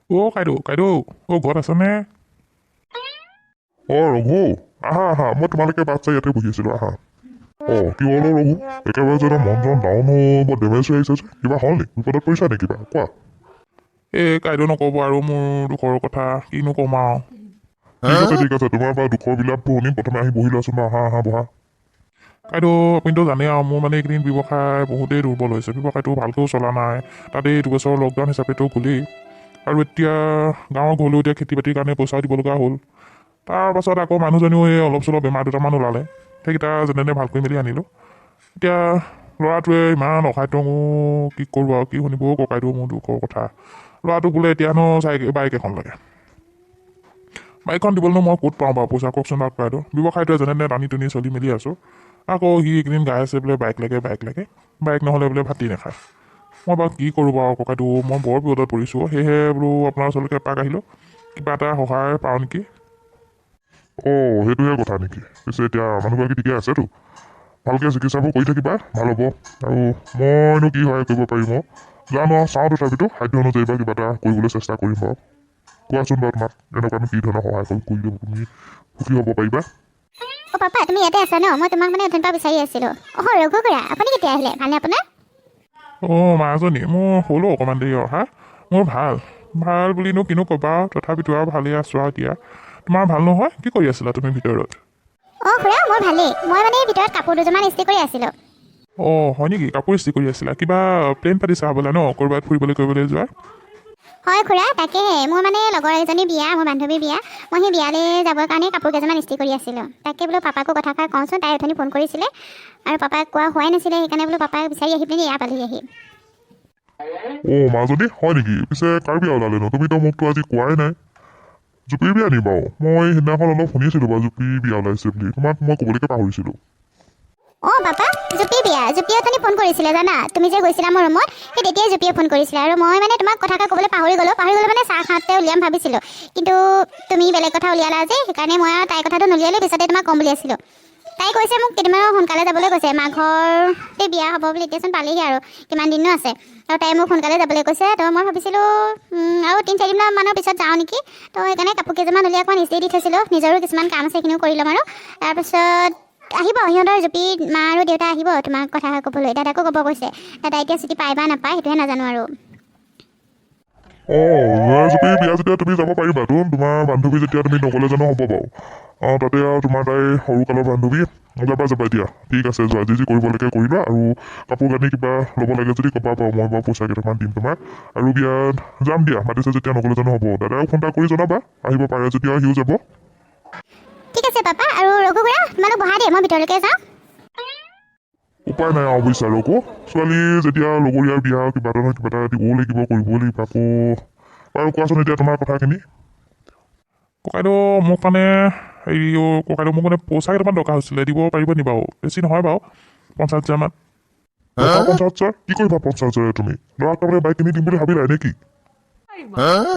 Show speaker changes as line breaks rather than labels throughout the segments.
কাইদেউ ঘৰত আছেনে?
ৰঘু, আহা আহা, মই তোমালোকে বাট চাই ইয়াতে বহি আছিলো, আহা। কি হ'ল ৰঘু? একেবাৰে যেনে মন চন ডাউন বৰ ডেমেজ হৈ আহিছে যে, কিবা হ'ল নেকি? বিপদত পৰিছা নেকি কিবা? কোৱা।
কাইদেউ নক'ব আৰু মোৰ দুখৰ কথা, কিনো ক'ম আৰু।
ঠিক আছে, তোমাৰ পৰা দুখৰ বিলাপটো শুনিম। প্ৰথমে আহি বহি লোৱাচোন, আহা আহা বহা।
কাইদেউ আপুনিতো জানেই আৰু মোৰ মানে এইকেইদিন ব্যৱসায় বহুতেই দুৰ্বল হৈছে, ব্যৱসায়টো ভালকৈও চলা নাই। তাতে এইটো বছৰ লকডাউন হিচাপেতো গ'লেই, আৰু এতিয়া গাঁৱৰ ঘৰলৈও এতিয়া খেতি বাতিৰ কাৰণে পইচা দিব লগা হ'ল। তাৰপাছত আকৌ মানুহজনীও এই অলপ চলপ বেমাৰ দুটামান ওলালে, সেইকেইটা যেনে তেনে ভাল কৰি মেলি আনিলোঁ। এতিয়া ল'ৰাটোৱে ইমান অসাধ্য, মোৰ কি কৰোঁ আৰু, কি শুনিবও ককাইদেউ মোৰ দুখৰ কথা। ল'ৰাটোক বোলে এতিয়ানো বাইক এখন লাগে। বাইকখন দিবলৈনো মই ক'ত পাওঁ বাৰু পইচা, কওকচোন বাৰু ককাইদেউ। ব্যৱসায়টোৱে যেনে তেনে টানি টুনি চলি মেলি আছোঁ। আকৌ সি এইকেইদিন গাই আছে বোলে বাইক লাগে, বাইক নহ'লে বোলে ভাতি নাখায়। মই বাৰু কি কৰোঁ বাৰু ককাইদেউ, মই বৰ বিপদত পৰিছোঁ। সেয়েহে বোলো আপোনাৰ ওচৰলৈকে এপাক আহিলোঁ, কিবা এটা সহায় পাওঁ নেকি।
সেইটোহে কথা নেকি? পিছে এতিয়া মানুহগৰাকী ঠিকে আছেতো? ভালকৈ চিকিৎসাবোৰ কৰি থাকিবা, ভাল হ'ব। আৰু মইনো কি সহায় কৰিব পাৰিম? জানো আৰু, চাওঁ তথাপিতো সাধ্য অনুযায়ী বা কিবা এটা কৰিবলৈ চেষ্টা কৰিম বাৰু। কোৱাচোন বাৰু তোমাক এনেকুৱানো কি ধৰণৰ সহায় কৰিলে তুমি সুখী হ'ব পাৰিবা?
পাপা তুমি ইয়াতে আছা ন? মই তোমাক মানে অথনিৰ পৰা বিচাৰি আছিলোঁ। ৰঘু খুৰা, আপুনি কেতিয়া আহিলে? ভালনে আপোনাৰ?
মাজনী, মোৰ হ'লো অকণমান দেৰি অহা। মোৰ ভাল বুলিনো কিনো ক'বা, তথাপিতো আৰু ভালেই আছোঁ আৰু এতিয়া। তোমাৰ ভাল নহয়? কি কৰি আছিলা তুমি ভিতৰত?
খুৰা মোৰ ভালেই। মই মানে ভিতৰত কাপোৰ দুযোৰমান ইস্ত্ৰি কৰি আছিলোঁ।
হয় নেকি? কাপোৰ ইস্ত্ৰি কৰি আছিলা? কিবা প্লেন পাতিছা হ'বলা ন, ক'ৰবাত কৰিবলৈ যোৱা?
হয় খুৰা, তাকেহে মোৰ মানে লগৰ এজনীৰ বিয়া, মোৰ বান্ধৱীৰ বিয়া। মই সেই বিয়ালৈ যাবৰ কাৰণে কাপোৰ কেইযোৰমান ইস্ত্ৰি কৰি আছিলোঁ। তাকে বোলো পাপাকো কথাষাৰ কওঁচোন, তাই অথনি ফোন কৰিছিলে আৰু পাপাক কোৱা হোৱাই নাছিলে, সেইকাৰণে বোলো পাপাক বিচাৰি আহি পিনি ইয়াৰ পালোহি আহি।
মাজনী হয় নেকি? পিছে কাৰ বিয়া ওলালেনো? তুমিতো মোকতো আজি কোৱাই নাই। জুপিৰ বিয়া নি বাৰু? মই সেইদিনাখন অলপ শুনিছিলোঁ বাৰু জুপিৰ বিয়া ওলাইছে বুলি, তোমাক মই ক'বলৈকে পাহৰিছিলোঁ।
পাপা, জুপিৰ বিয়া। জুপিয়ে অথনি ফোন কৰিছিলে জানা, তুমি যে গৈছিলা মোৰ ৰুমত, সেই তেতিয়াই জুপিয়ে ফোন কৰিছিলে। আৰু মই মানে তোমাক কথাষাৰ ক'বলৈ পাহৰি গ'লোঁ মানে চাহ খাওঁতে উলিয়াম ভাবিছিলোঁ, কিন্তু তুমি বেলেগ কথা উলিয়ালা যে, সেইকাৰণে মই আৰু তাইৰ কথাটো নুলিয়ালোঁ, পিছতে তোমাক ক'ম বুলি আছিলোঁ। তাই কৈছে মোক কেইদিনমান সোনকালে যাবলৈ কৈছে, মাঘতে বিয়া হ'ব বুলি, এতিয়াচোন পালেহি আৰু কিমান দিনো আছে। আৰু তাই মোক সোনকালে যাবলৈ কৈছে, তো মই ভাবিছিলোঁ আৰু 3-4 দিনমানৰ পিছত যাওঁ নেকি। তো সেইকাৰণে কাপোৰ কেইযোৰমান উলিয়াই অকণমান ইস্ত্ৰি দি থৈছিলোঁ, নিজৰো কিছুমান কাম আছে, সেইখিনিও কৰি ল'ম। আৰু তাৰপিছত আহিব সিহঁতৰ জুপি মা আৰু দেউতা আহিব তোমাক কথা ক'বলৈ, দাদাকো ক'ব কৈছে। দাদা এতিয়া ছুটি পায় বা নাপায় সেইটোহে নাজানো আৰু।
জুপিৰ বিয়া যেতিয়া তুমি যাব পাৰিবাতো, তোমাৰ বান্ধৱী যেতিয়া তুমি নগ'লে জানো হ'ব বাৰু। তাতে আৰু তোমাৰ তাই সৰুকালৰ বান্ধৱী, যাবা এতিয়া। ঠিক আছে, যোৱা, যি কৰিব লাগে কৰিবা। আৰু কাপোৰ কানি কিবা ল'ব লাগে যদি ক'বা বাৰু, মই বাৰু পইচা কেইটামান দিম তোমাক। আৰু বিয়াত যাম দিয়া, মাতিছে যেতিয়া নগ'লে জানো হ'ব। দাদাও ফোন এটা কৰি জনাবা, আহিব পাৰে যদি আৰু সিও যাব।
ঠিক আছে পাপা। আৰু ৰঘু খুৰা, তোমালোক বহা দেই, মই ভিতৰলৈকে যাওঁ।
উপায় নাই আৰু বুজিছা ৰঘু, ছোৱালী যেতিয়া লগৰীয়াৰ বিয়া, কিবা এটা নহয় কিবা এটা দিবও লাগিব, কৰিবও লাগিব আকৌ। বাৰু কোৱাচোন এতিয়া তোমাৰ কথাখিনি।
ককাইদেউ মোক মানে ককাইদেউ মোক মানে পইচা কেইটামান দৰকাৰ হৈছিলে, দিব পাৰিব নি বাৰু? বেছি নহয় বাৰু, 50,000 মান।
50,000? কি কৰিবা 50,000 তুমি? ল'ৰাক তাৰমানে বাইক কিনি দিম বুলি ভাবিলাই নেকি?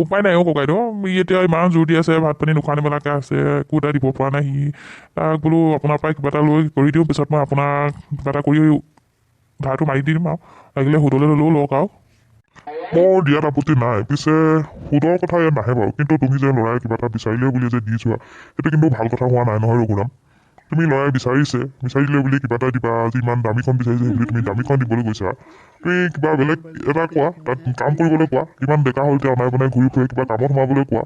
উপায় নাই ককাইদেউ, ই এতিয়া ইমান জোৰ দি আছে, ভাত পানী নোখোৱা নিমেলাকৈ আছে, একো এটা দিব পৰা নাই সি। তাক বোলো আপোনাৰ পৰাই কিবা এটা লৈ কৰি দিওঁ, পিছত মই আপোনাক কিবা এটা কৰি ধাৰটো মাৰি দিম আৰু, লাগিলে সুদলৈ হ'লেও লওক আৰু।
মোৰ দিয়াত আপত্তি নাই, পিছে সুদৰ কথা ইয়াত নাহে বাৰু। কিন্তু তুমি যে ল'ৰাই কিবা এটা বিচাৰিলে বুলি যে দি যোৱা, সেইটো কিন্তু ভাল কথা হোৱা নাই নহয় ৰঘুৰাম। তুমি ল'ৰাই বিচাৰিলে বুলি কিবা এটা দিবা। আজি ইমান দামীখন বিচাৰিছে বুলি তুমি দামীখন দিবলৈ গৈছা। তুমি কিবা বেলেগ এটা কোৱা, তাত কাম কৰিবলৈ কোৱা। ইমান ডেকা হ'ল এতিয়া অনাই বনাই ঘূৰি ফুৰে, কিবা কামত সোমাবলৈ কোৱা।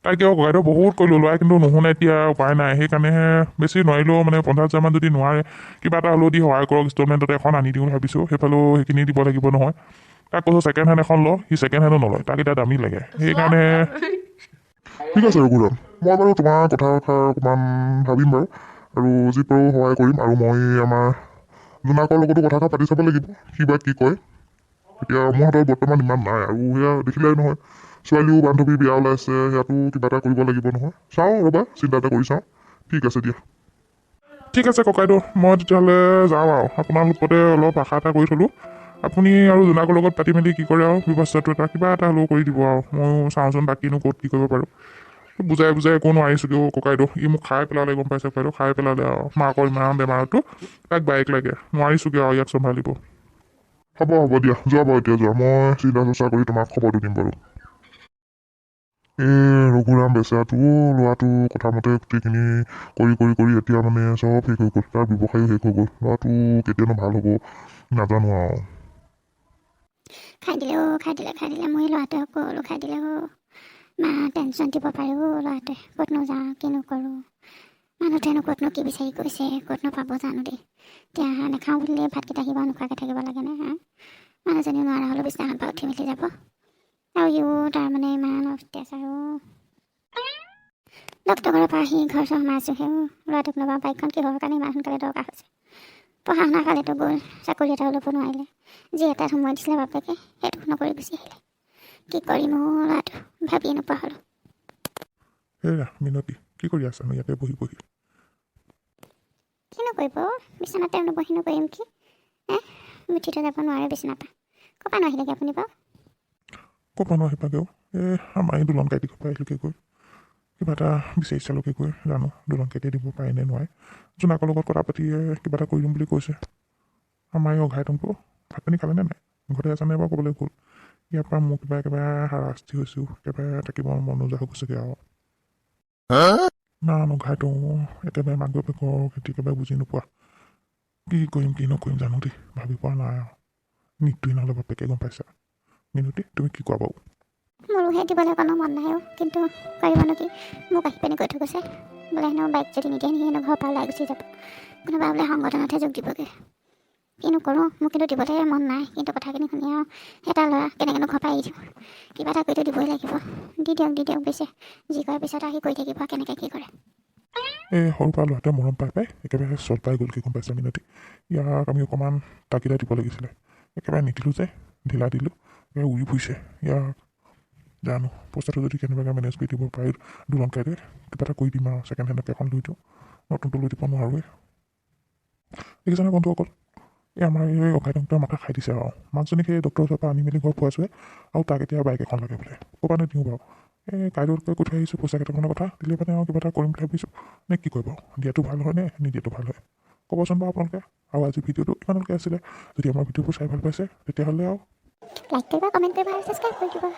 তাই কিয় ককাইদেউ বহুত কৰিলোঁ, ল'ৰাই কিন্তু নুশুনে, এতিয়া উপায় নাই। সেইকাৰণেহে বেছি নোৱাৰিলেও মানে 50,000 মান যদি নোৱাৰে, কিবা এটা হ'লেও দি সহায় কৰক। ইনষ্টলমেণ্টতে এখন আনি দিওঁ ভাবিছোঁ, সেইফালেও সেইখিনি দিব লাগিব নহয়। তাক কৈছোঁ ছেকেণ্ড হেণ্ড এখন লওঁ, সি ছেকেণ্ড হেণ্ডো নলয়, তাক এতিয়া দামী লাগে। সেইকাৰণে
ঠিক আছে ৰঘুৰাম, মই বাৰু তোমাৰ কথাষাৰ অকণমান ভাবিম বাৰু, আৰু যি পাৰোঁ সহায় কৰিম। আৰু মই আমাৰ জোনাকৰ লগতো কথাষাৰ পাতি চাব লাগিব, কি বা কি কয়। এতিয়া মোৰ হাতত বৰ্তমান ইমান নাই, আৰু সেয়া দেখিলাই নহয়, ছোৱালীও বান্ধৱীৰ বিয়া ওলাইছে, সেয়াতো কিবা এটা কৰিব লাগিব নহয়। চাওঁ ৰ'বা, চিন্তা এটা কৰি চাওঁ। ঠিক আছে দিয়া।
ঠিক আছে ককাইদেউ, মই তেতিয়াহ'লে যাওঁ আৰু। আপোনাৰ লগতে অলপ আশা এটা কৰি থ'লোঁ, আপুনি আৰু জোনাকৰ লগত পাতি মেলি কি কৰে আৰু ব্যৱস্থাটো এটা কিবা এটা হ'লেও কৰি দিব আৰু। ময়ো চাওঁচোন বাকীনো ক'ত কি কৰিব পাৰোঁ। বুজাই একো নোৱাৰিছোঁ ককাইদেউ, ই মোক খাই পেলালে, গম পাইছে ককাইদেউ, খাই পেলালে আৰু। মাকৰ ইমান বেমাৰতো তাক বাইক লাগে, নোৱাৰিছোঁগৈ আৰু ইয়াক চম্ভালিব।
হ'ব দিয়া, যোৱা বাৰু এতিয়া যোৱা। মই চিন্তা চৰ্চা কৰি তোমাক খবৰটো দিম বাৰু। ৰঘুৰাম বেচেৰাটো ল'ৰাটো কথামতে গোটেইখিনি কৰি এতিয়া মানে চব শেষ হৈ গ'ল, তাৰ ব্যৱসায়ো শেষ হৈ গ'ল। ল'ৰাটো কেতিয়ানো ভাল হ'ব নাজানো আৰু।
খাই দিলে মই ল'ৰাটোৱে সকলো খাই দিলে মা টেনশ্যন দিব পাৰিব ল'ৰাটোৱে ক'তনো যাওঁ কিনো কৰোঁ মানুহটোৱেনো ক'তনো কি বিচাৰি গৈছে ক'তনো পাব জানো দেই এতিয়া নাখাওঁ বুলিলে ভাতকেইটা কিবা নোখোৱাকৈ থাকিব লাগেনে মানুহজনী নোৱাৰা হ'লেও বিছনাখন পৰা উঠি মেলি যাব আৰু ইও তাৰমানে ইমান অত্যাচাৰো ডক্টৰৰ ঘৰৰ পৰা আহি ঘৰ চৰ সোমাইছোঁহে ল'ৰাটোক নবা বাইকখন কিহৰ কাৰণে ইমান সোনকালে দৰকাৰ হৈছে পঢ়া শুনা কালেতো গ'ল চাকৰি এটা ল'ব নোৱাৰিলে যি এটাত সময় দিছিলে বাপেকে সেইটো নকৰি গুচি আহিলে কি কৰিম ল'ৰাটো ভাবিয়ে নোপোৱা হ'লোঁ
সেয়া মিনতি কি কৰি আছানো ইয়াতে বহি
কিনো কৰিব বিচনাতে নবহিনো কৰিম কি মিঠিটো যাব নোৱাৰে বিচনাপা ক'ৰপৰা নোৱাহিলেগৈ আপুনি বাৰু
ক'ব নোৱাৰিবাগেও আমাৰ এই দোলন কাইটি ক'ৰপৰা আহিলোকে গৈ কিবা এটা বিচাৰি চালোকে গৈ জানো দোলন কাইটিয়ে দিব পাৰে নে নোৱাৰে জোনাকৰ লগত কথা পাতি কিবা এটা কৰি দিম বুলি কৈছে আমাৰ এই অঘাইতংটো ভাত পানী খালেনে নাই ঘৰতে আছেনে বাৰু ক'বলৈ গ'ল ইয়াৰ পৰা মোৰ কিবা একেবাৰে হাৰাশাস্তি হৈছোঁ একেবাৰে থাকিব মন নোযোৱা হৈ গৈছেগৈ আৰু না নঘাইতো একেবাৰে মাক বাপেকৰ খেতি একেবাৰে বুজি নোপোৱা কি কৰিম কি নকৰিম জানো দেই ভাবি পোৱা নাই আৰু মৃত্যুই নহ'লে বাপেকে গম পাইছা মিনতি তুমি কি কোৱা বাৰু
মোৰোহে দিবলৈ অকণো মন নাই কিন্তু কৰিবনো কি মোক আহি পিনি কৈ থৈ গৈছে বোলে হেনো বাইক যদি নিদিয়ে নেকি হেনো ঘৰৰ পৰা ওলাই গুচি যাব কোনোবা বোলে সংগঠনতহে যোগ দিবগৈ কিনো কৰোঁ মোক কিন্তু দিবলৈ মন নাই কিন্তু কথাখিনি শুনি আৰু এটা ল'ৰা কেনেকৈনো ঘৰ পৰা এৰি দিওঁ কিবা এটা কৰিতো দিবই লাগিব দি দিয়ক পিছে যি কৰে পিছত আহি কৰি থাকিব কেনেকৈ কি কৰে
এই সৰুৰ পৰা ল'ৰাটোৱে মৰম পাই একেবাৰে চল পাই গ'ল কি গম পাইছা মিনতি ইয়াক আমি অকণমান তাকিদা দিব লাগিছিলে একেবাৰে নিদিলোঁ যে ঢিলা দিলোঁ একেবাৰে উৰি ফুৰিছে ইয়াক জানো পইচাটো যদি কেনেবাকৈ মেনেজ কৰি দিব পাৰি দোলন কাইতে কিবা এটা কৰি দিম আৰু ছেকেণ্ড হেণ্ডকে এখন লৈ দিওঁ নতুনটো লৈ দিব নোৱাৰোৱে দেখিছেনে বন্ধুসকল এই আমাৰ এই অঘাইতংটোৱে মাথা খাই দিছে আৰু মাকজনীক সেই ডক্টৰৰ ওচৰৰ পৰা আনি মেলি ঘৰ পোৱাইছোৱে আৰু তাক এতিয়া বাইক এখন লাগে বোলে ক'ৰবানে দিওঁ বাৰু এই কাইলৈকৈ কৈ থৈ আহিছোঁ পইচা কেইটামানৰ কথা দিলে মানে আৰু কিবা এটা কৰিম বুলি ভাবিছোঁ নে কি কৰিব দিয়াটো ভাল হয় নে নিদিয়াটো ভাল হয় ক'বচোন বাৰু আপোনালোকে আৰু আজি ভিডিঅ'টো কিমানলৈকে আছিলে যদি আমাৰ ভিডিঅ'বোৰ চাই ভাল পাইছে তেতিয়াহ'লে আৰু
লাইক কৰিবা কমেণ্ট কৰিবা আৰু ছাবস্ক্ৰাইব কৰি দিবা